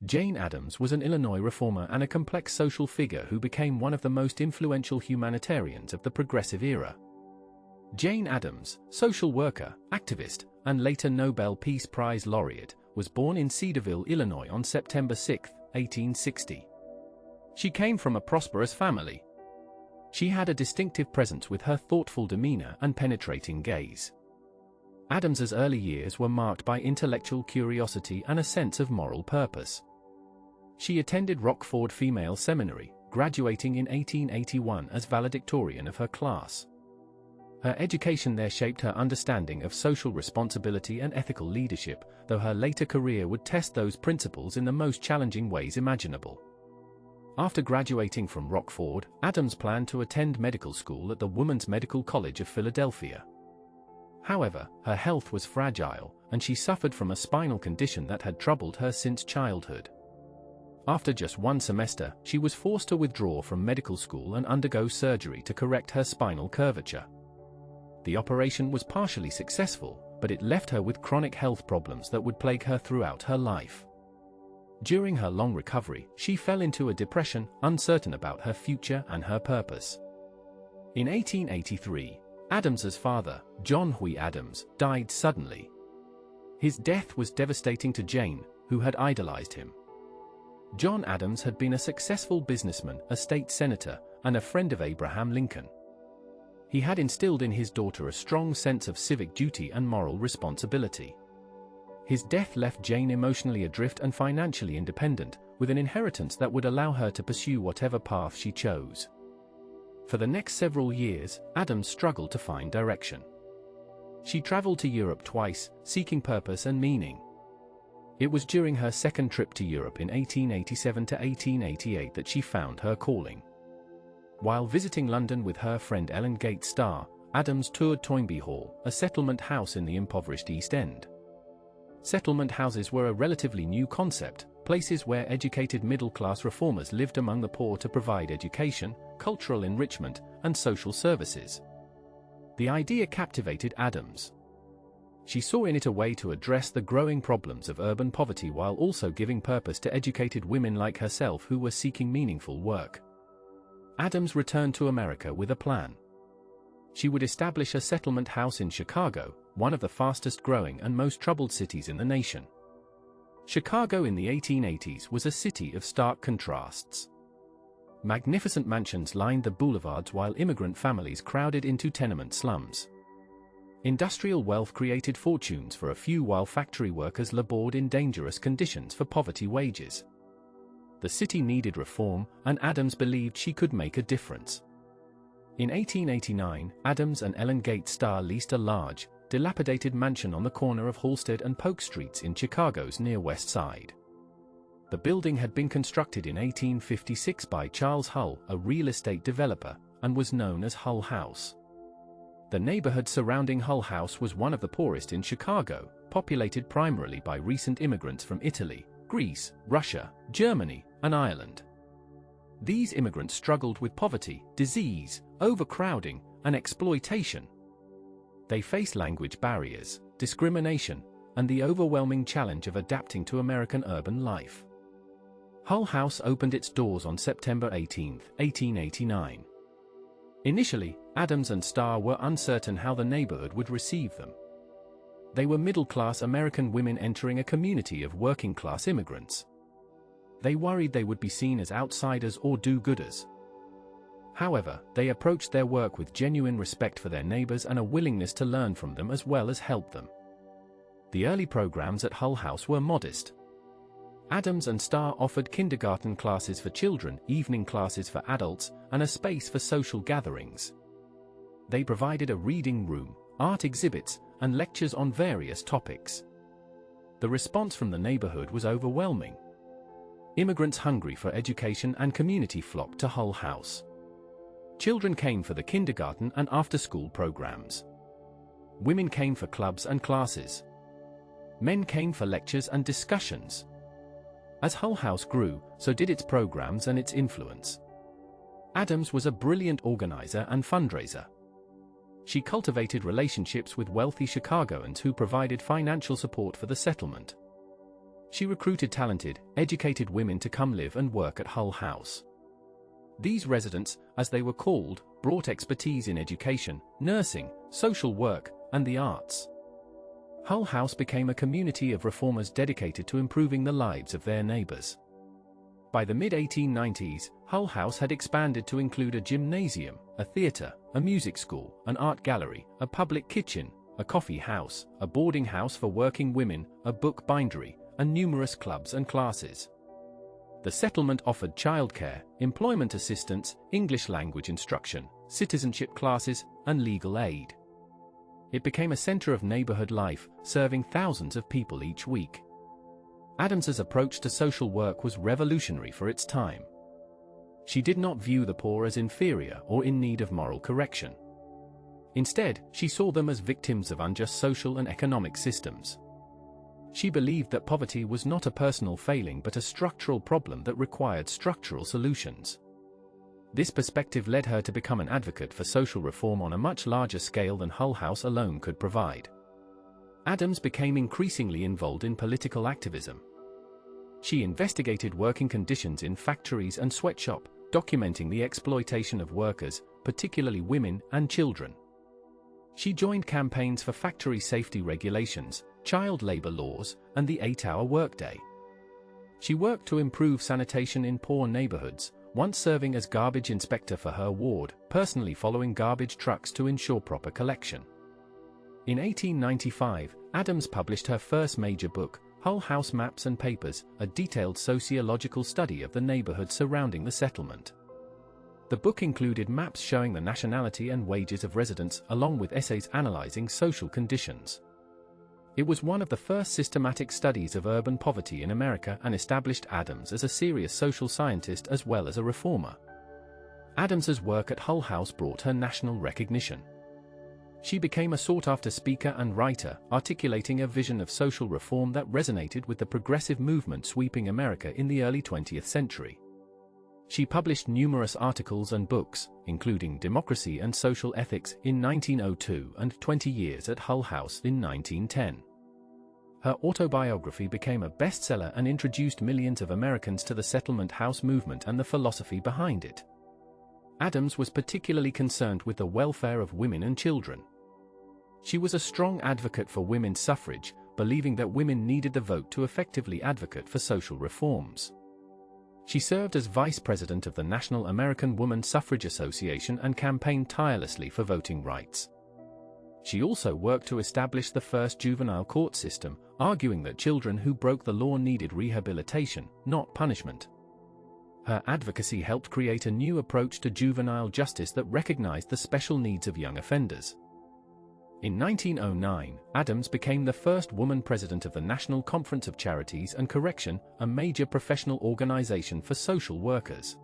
Jane Addams was an Illinois reformer and a complex social figure who became one of the most influential humanitarians of the Progressive era. Jane Addams, social worker, activist, and later Nobel Peace Prize laureate, was born in Cedarville, Illinois on September 6, 1860. She came from a prosperous family. She had a distinctive presence with her thoughtful demeanor and penetrating gaze. Addams's early years were marked by intellectual curiosity and a sense of moral purpose. She attended Rockford Female Seminary, graduating in 1881 as valedictorian of her class. Her education there shaped her understanding of social responsibility and ethical leadership, though her later career would test those principles in the most challenging ways imaginable. After graduating from Rockford, Addams planned to attend medical school at the Woman's Medical College of Philadelphia. However, her health was fragile, and she suffered from a spinal condition that had troubled her since childhood. After just one semester, she was forced to withdraw from medical school and undergo surgery to correct her spinal curvature. The operation was partially successful, but it left her with chronic health problems that would plague her throughout her life. During her long recovery, she fell into a depression, uncertain about her future and her purpose. In 1883, Addams's father, John Huey Addams, died suddenly. His death was devastating to Jane, who had idolized him. John Addams had been a successful businessman, a state senator, and a friend of Abraham Lincoln. He had instilled in his daughter a strong sense of civic duty and moral responsibility. His death left Jane emotionally adrift and financially independent, with an inheritance that would allow her to pursue whatever path she chose. For the next several years, Addams struggled to find direction. She traveled to Europe twice, seeking purpose and meaning. It was during her second trip to Europe in 1887 to 1888 that she found her calling. While visiting London with her friend Ellen Gates Starr, Addams toured Toynbee Hall, a settlement house in the impoverished East End. Settlement houses were a relatively new concept, places where educated middle-class reformers lived among the poor to provide education, cultural enrichment, and social services. The idea captivated Addams. She saw in it a way to address the growing problems of urban poverty while also giving purpose to educated women like herself who were seeking meaningful work. Addams returned to America with a plan. She would establish a settlement house in Chicago, one of the fastest-growing and most troubled cities in the nation. Chicago in the 1880s was a city of stark contrasts. Magnificent mansions lined the boulevards while immigrant families crowded into tenement slums. Industrial wealth created fortunes for a few while factory workers labored in dangerous conditions for poverty wages. The city needed reform, and Addams believed she could make a difference. In 1889, Addams and Ellen Gates Starr leased a large, dilapidated mansion on the corner of Halsted and Polk Streets in Chicago's Near West Side. The building had been constructed in 1856 by Charles Hull, a real estate developer, and was known as Hull House. The neighborhood surrounding Hull House was one of the poorest in Chicago, populated primarily by recent immigrants from Italy, Greece, Russia, Germany, and Ireland. These immigrants struggled with poverty, disease, overcrowding, and exploitation. They faced language barriers, discrimination, and the overwhelming challenge of adapting to American urban life. Hull House opened its doors on September 18, 1889. Initially, Addams and Starr were uncertain how the neighborhood would receive them. They were middle-class American women entering a community of working-class immigrants. They worried they would be seen as outsiders or do-gooders. However, they approached their work with genuine respect for their neighbors and a willingness to learn from them as well as help them. The early programs at Hull House were modest. Addams and Starr offered kindergarten classes for children, evening classes for adults, and a space for social gatherings. They provided a reading room, art exhibits, and lectures on various topics. The response from the neighborhood was overwhelming. Immigrants hungry for education and community flocked to Hull House. Children came for the kindergarten and after-school programs. Women came for clubs and classes. Men came for lectures and discussions. As Hull House grew, so did its programs and its influence. Addams was a brilliant organizer and fundraiser. She cultivated relationships with wealthy Chicagoans who provided financial support for the settlement. She recruited talented, educated women to come live and work at Hull House. These residents, as they were called, brought expertise in education, nursing, social work, and the arts. Hull House became a community of reformers dedicated to improving the lives of their neighbors. By the mid-1890s, Hull House had expanded to include a gymnasium, a theater, a music school, an art gallery, a public kitchen, a coffee house, a boarding house for working women, a book bindery, and numerous clubs and classes. The settlement offered childcare, employment assistance, English language instruction, citizenship classes, and legal aid. It became a center of neighborhood life, serving thousands of people each week. Addams's approach to social work was revolutionary for its time. She did not view the poor as inferior or in need of moral correction. Instead, she saw them as victims of unjust social and economic systems. She believed that poverty was not a personal failing but a structural problem that required structural solutions. This perspective led her to become an advocate for social reform on a much larger scale than Hull House alone could provide. Addams became increasingly involved in political activism. She investigated working conditions in factories and sweatshops, documenting the exploitation of workers, particularly women and children. She joined campaigns for factory safety regulations, child labor laws, and the 8-hour workday. She worked to improve sanitation in poor neighborhoods, once serving as garbage inspector for her ward, personally following garbage trucks to ensure proper collection. In 1895, Addams published her first major book, Hull House Maps and Papers, a detailed sociological study of the neighborhood surrounding the settlement. The book included maps showing the nationality and wages of residents, along with essays analyzing social conditions. It was one of the first systematic studies of urban poverty in America and established Addams as a serious social scientist as well as a reformer. Addams's work at Hull House brought her national recognition. She became a sought-after speaker and writer, articulating a vision of social reform that resonated with the progressive movement sweeping America in the early 20th century. She published numerous articles and books, including Democracy and Social Ethics in 1902 and 20 Years at Hull House in 1910. Her autobiography became a bestseller and introduced millions of Americans to the settlement house movement and the philosophy behind it. Addams was particularly concerned with the welfare of women and children. She was a strong advocate for women's suffrage, believing that women needed the vote to effectively advocate for social reforms. She served as vice president of the National American Woman Suffrage Association and campaigned tirelessly for voting rights. She also worked to establish the first juvenile court system, arguing that children who broke the law needed rehabilitation, not punishment. Her advocacy helped create a new approach to juvenile justice that recognized the special needs of young offenders. In 1909, Addams became the first woman president of the National Conference of Charities and Correction, a major professional organization for social workers.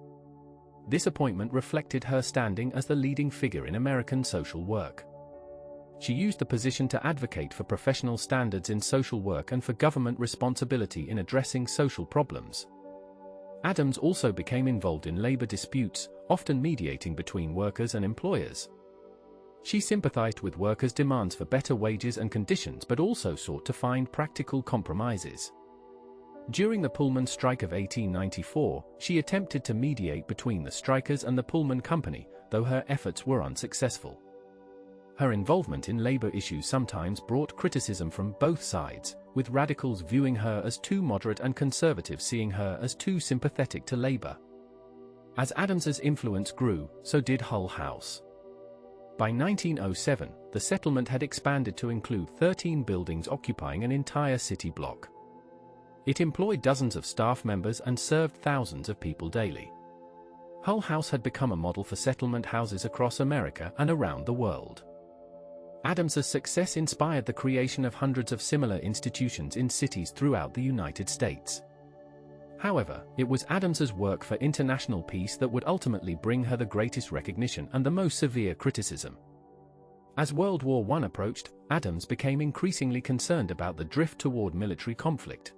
This appointment reflected her standing as the leading figure in American social work. She used the position to advocate for professional standards in social work and for government responsibility in addressing social problems. Addams also became involved in labor disputes, often mediating between workers and employers. She sympathized with workers' demands for better wages and conditions but also sought to find practical compromises. During the Pullman strike of 1894, she attempted to mediate between the strikers and the Pullman Company, though her efforts were unsuccessful. Her involvement in labor issues sometimes brought criticism from both sides, with radicals viewing her as too moderate and conservatives seeing her as too sympathetic to labor. As Addams's influence grew, so did Hull House. By 1907, the settlement had expanded to include 13 buildings occupying an entire city block. It employed dozens of staff members and served thousands of people daily. Hull House had become a model for settlement houses across America and around the world. Addams's success inspired the creation of hundreds of similar institutions in cities throughout the United States. However, it was Addams's work for international peace that would ultimately bring her the greatest recognition and the most severe criticism. As World War I approached, Addams became increasingly concerned about the drift toward military conflict.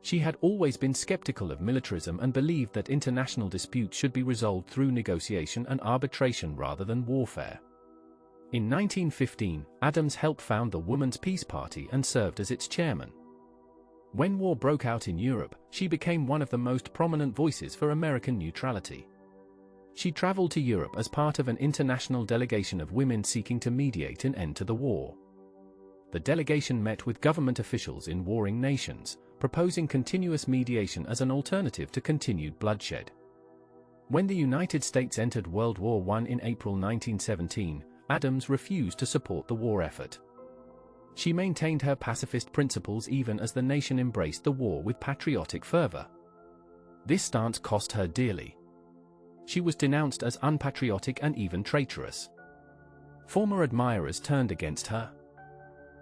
She had always been skeptical of militarism and believed that international disputes should be resolved through negotiation and arbitration rather than warfare. In 1915, Addams helped found the Woman's Peace Party and served as its chairman. When war broke out in Europe, she became one of the most prominent voices for American neutrality. She traveled to Europe as part of an international delegation of women seeking to mediate an end to the war. The delegation met with government officials in warring nations, proposing continuous mediation as an alternative to continued bloodshed. When the United States entered World War I in April 1917, Addams refused to support the war effort. She maintained her pacifist principles even as the nation embraced the war with patriotic fervor. This stance cost her dearly. She was denounced as unpatriotic and even traitorous. Former admirers turned against her.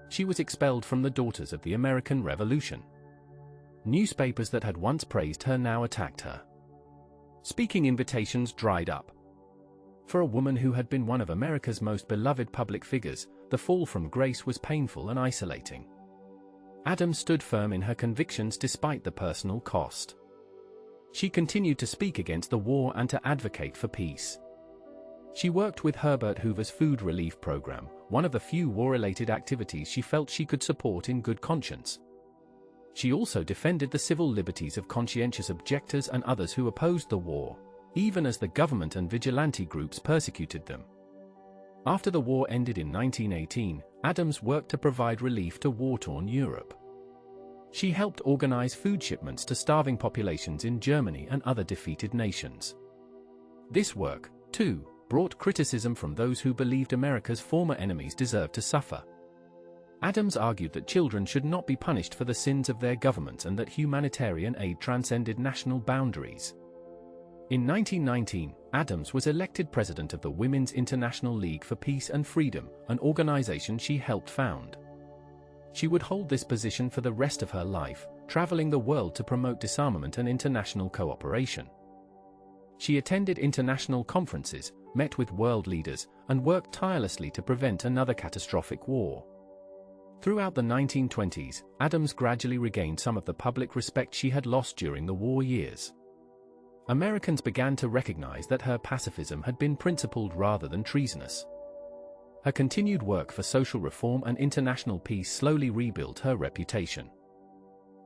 She was expelled from the Daughters of the American Revolution. Newspapers that had once praised her now attacked her. Speaking invitations dried up. For a woman who had been one of America's most beloved public figures, the fall from grace was painful and isolating. Addams stood firm in her convictions despite the personal cost. She continued to speak against the war and to advocate for peace. She worked with Herbert Hoover's food relief program, one of the few war-related activities she felt she could support in good conscience. She also defended the civil liberties of conscientious objectors and others who opposed the war, even as the government and vigilante groups persecuted them. After the war ended in 1918, Addams worked to provide relief to war-torn Europe. She helped organize food shipments to starving populations in Germany and other defeated nations. This work, too, brought criticism from those who believed America's former enemies deserved to suffer. Addams argued that children should not be punished for the sins of their governments and that humanitarian aid transcended national boundaries. In 1919, Addams was elected president of the Women's International League for Peace and Freedom, an organization she helped found. She would hold this position for the rest of her life, traveling the world to promote disarmament and international cooperation. She attended international conferences, met with world leaders, and worked tirelessly to prevent another catastrophic war. Throughout the 1920s, Addams gradually regained some of the public respect she had lost during the war years. Americans began to recognize that her pacifism had been principled rather than treasonous. Her continued work for social reform and international peace slowly rebuilt her reputation.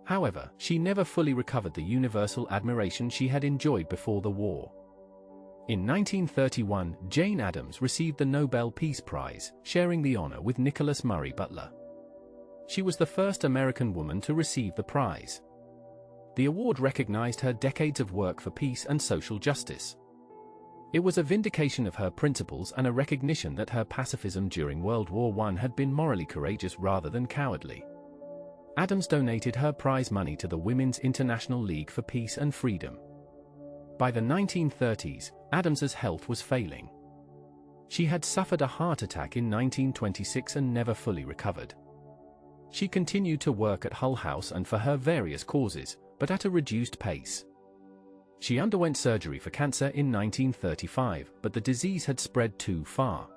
However, she never fully recovered the universal admiration she had enjoyed before the war. In 1931, Jane Addams received the Nobel Peace Prize, sharing the honor with Nicholas Murray Butler. She was the first American woman to receive the prize. The award recognized her decades of work for peace and social justice. It was a vindication of her principles and a recognition that her pacifism during World War I had been morally courageous rather than cowardly. Addams donated her prize money to the Women's International League for Peace and Freedom. By the 1930s, Addams's health was failing. She had suffered a heart attack in 1926 and never fully recovered. She continued to work at Hull House and for her various causes, but at a reduced pace. She underwent surgery for cancer in 1935, but the disease had spread too far.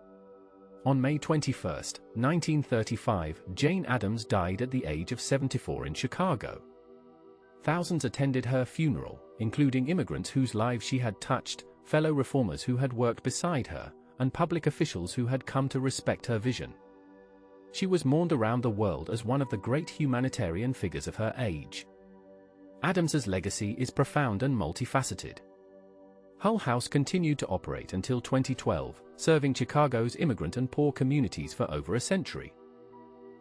On May 21, 1935, Jane Addams died at the age of 74 in Chicago. Thousands attended her funeral, including immigrants whose lives she had touched, fellow reformers who had worked beside her, and public officials who had come to respect her vision. She was mourned around the world as one of the great humanitarian figures of her age. Addams's legacy is profound and multifaceted. Hull House continued to operate until 2012, serving Chicago's immigrant and poor communities for over a century.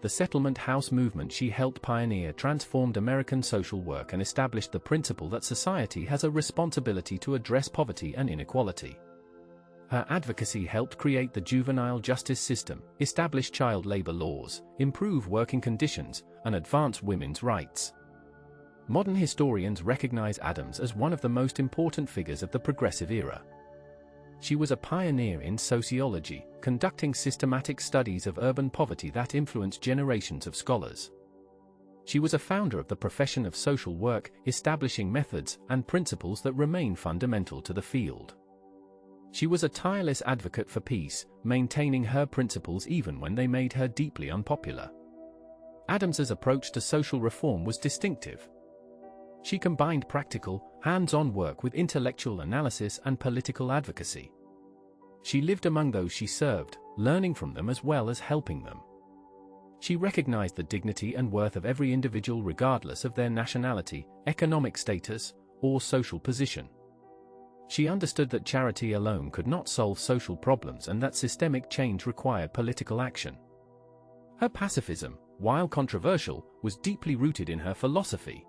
The settlement house movement she helped pioneer transformed American social work and established the principle that society has a responsibility to address poverty and inequality. Her advocacy helped create the juvenile justice system, establish child labor laws, improve working conditions, and advance women's rights. Modern historians recognize Addams as one of the most important figures of the progressive era. She was a pioneer in sociology, conducting systematic studies of urban poverty that influenced generations of scholars. She was a founder of the profession of social work, establishing methods and principles that remain fundamental to the field. She was a tireless advocate for peace, maintaining her principles even when they made her deeply unpopular. Addams's approach to social reform was distinctive. She combined practical, hands-on work with intellectual analysis and political advocacy. She lived among those she served, learning from them as well as helping them. She recognized the dignity and worth of every individual regardless of their nationality, economic status, or social position. She understood that charity alone could not solve social problems and that systemic change required political action. Her pacifism, while controversial, was deeply rooted in her philosophy.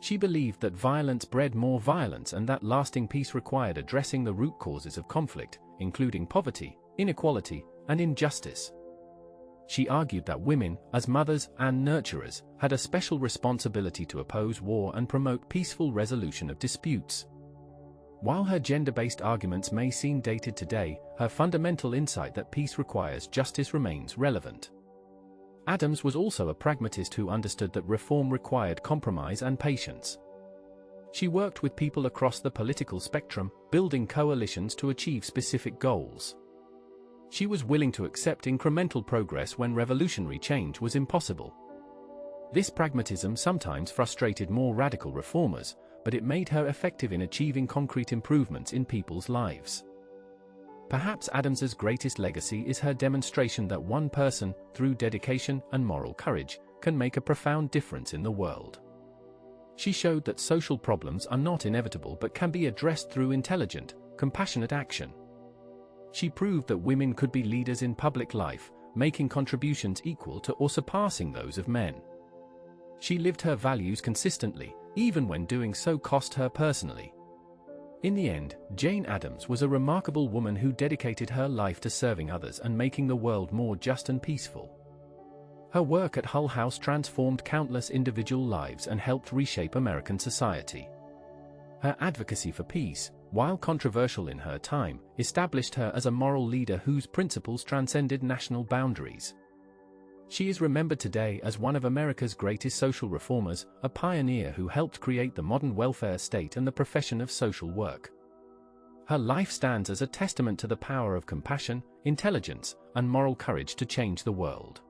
She believed that violence bred more violence and that lasting peace required addressing the root causes of conflict, including poverty, inequality, and injustice. She argued that women, as mothers and nurturers, had a special responsibility to oppose war and promote peaceful resolution of disputes. While her gender-based arguments may seem dated today, her fundamental insight that peace requires justice remains relevant. Addams was also a pragmatist who understood that reform required compromise and patience. She worked with people across the political spectrum, building coalitions to achieve specific goals. She was willing to accept incremental progress when revolutionary change was impossible. This pragmatism sometimes frustrated more radical reformers, but it made her effective in achieving concrete improvements in people's lives. Perhaps Addams's greatest legacy is her demonstration that one person, through dedication and moral courage, can make a profound difference in the world. She showed that social problems are not inevitable but can be addressed through intelligent, compassionate action. She proved that women could be leaders in public life, making contributions equal to or surpassing those of men. She lived her values consistently, even when doing so cost her personally. In the end, Jane Addams was a remarkable woman who dedicated her life to serving others and making the world more just and peaceful. Her work at Hull House transformed countless individual lives and helped reshape American society. Her advocacy for peace, while controversial in her time, established her as a moral leader whose principles transcended national boundaries. She is remembered today as one of America's greatest social reformers, a pioneer who helped create the modern welfare state and the profession of social work. Her life stands as a testament to the power of compassion, intelligence, and moral courage to change the world.